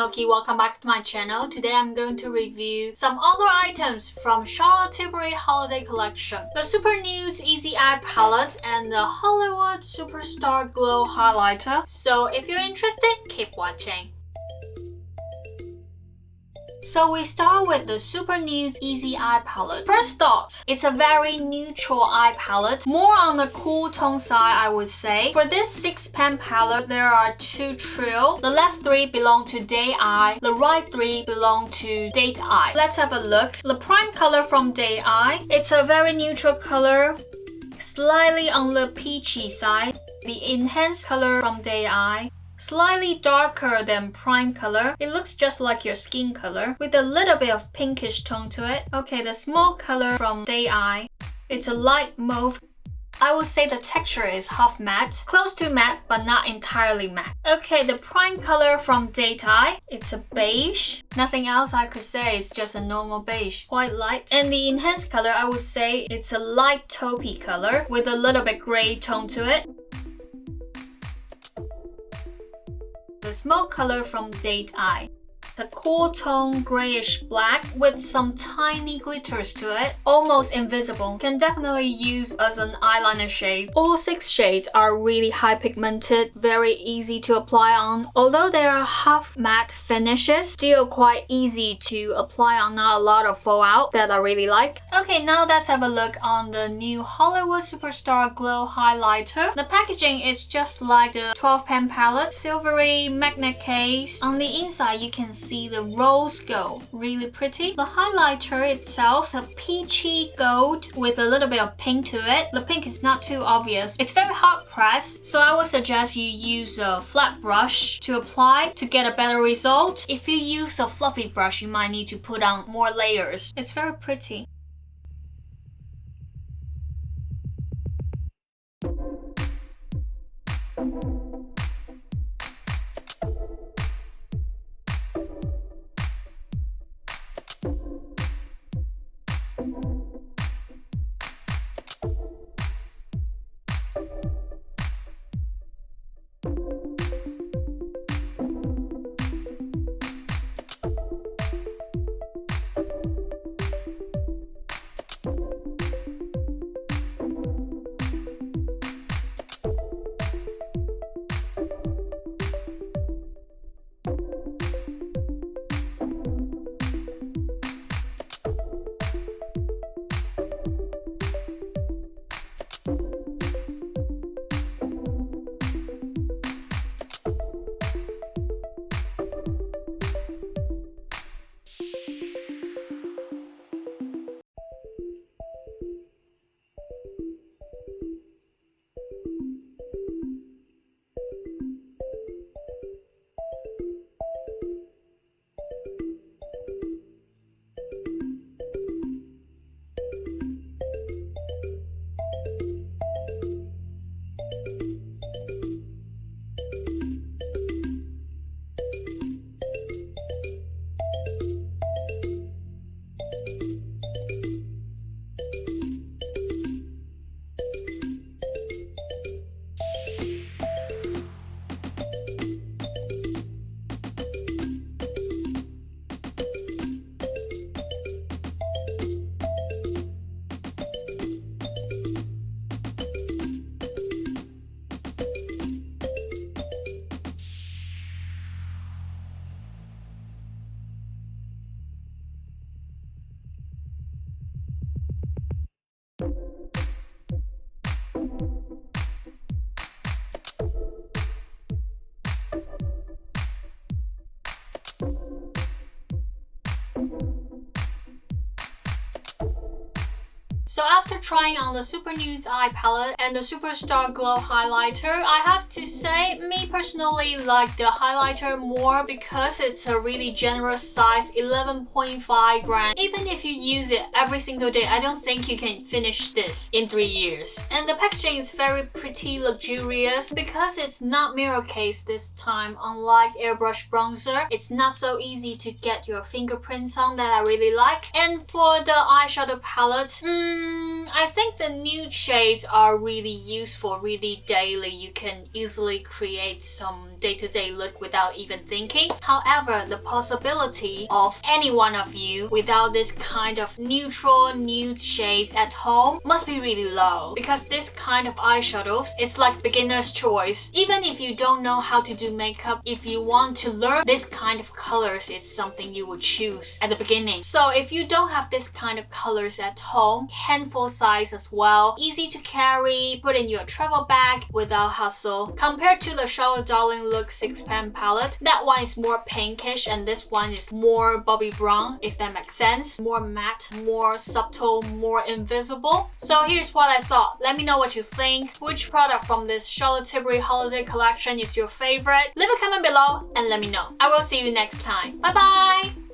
Inoki, welcome back to my channel. Today I'm going to review some other items from Charlotte Tilbury holiday collection. The Super Nudes Easy Eye Palette and the Hollywood Superstar Glow Highlighter. So if you're interested, keep watching. So we start with the Super Nudes Easy Eye Palette. First thought, it's a very neutral eye palette, more on the cool tone side I would say. For this 6-pan palette, there are 2 trio. The left 3 belong to Day Eye, the right 3 belong to Date Eye. Let's have a look. The prime color from Day Eye, it's a very neutral color, slightly on the peachy side. The enhanced color from Day Eye, slightly darker than prime color. It looks just like your skin color with a little bit of pinkish tone to it. Okay, the small color from Day Eye, it's a light mauve. I would say the texture is half matte, close to matte but not entirely matte. Okay, the prime color from Date Eye, it's a beige. Nothing else I could say, it's just a normal beige, quite light. And the enhanced color, I would say it's a light taupey color with a little bit gray tone to it. The small color from Date Eye, the cool tone grayish black with some tiny glitters to it, almost invisible. Can definitely use as an eyeliner shade. All 6 shades are really high pigmented, very easy to apply on. Although they are half matte finishes, still quite easy to apply on, not a lot of fallout that I really like. Okay, now let's have a look on the new Hollywood Superstar Glow Highlighter. The packaging is just like the 12-pan palette, silvery magnet case. On the inside you can see the rose gold, really pretty. The highlighter itself, the peachy gold with a little bit of pink to it. The pink is not too obvious. It's very hot pressed, so I would suggest you use a flat brush to apply to get a better result. If you use a fluffy brush, you might need to put on more layers. It's very pretty. So after trying on the Super Nudes Eye Palette and the Superstar Glow Highlighter, I have to say, me personally like the highlighter more because it's a really generous size, 11.5 grams. Even if you use it every single day, I don't think you can finish this in 3 years. And the packaging is very pretty, luxurious. Because it's not mirror case this time, unlike airbrush bronzer, it's not so easy to get your fingerprints on that I really like. And for the eyeshadow palette, I think the nude shades are really useful, really daily. You can easily create some day-to-day look without even thinking. However, the possibility of any one of you without this kind of neutral nude shades at home must be really low, because this kind of eyeshadows, it's like beginner's choice. Even if you don't know how to do makeup, if you want to learn this kind of colors, it's something you would choose at the beginning. So if you don't have this kind of colors at home, handful size as well, easy to carry, put in your travel bag without hustle. Compared to the Charlotte Darling Look 6-pan palette, that one is more pinkish and this one is more Bobby brown, if that makes sense. More matte, more subtle, more invisible. So here's what I thought. Let me know what you think. Which product from this Charlotte Tilbury holiday collection is your favorite? Leave a comment below and let me know. I will see you next time. Bye bye!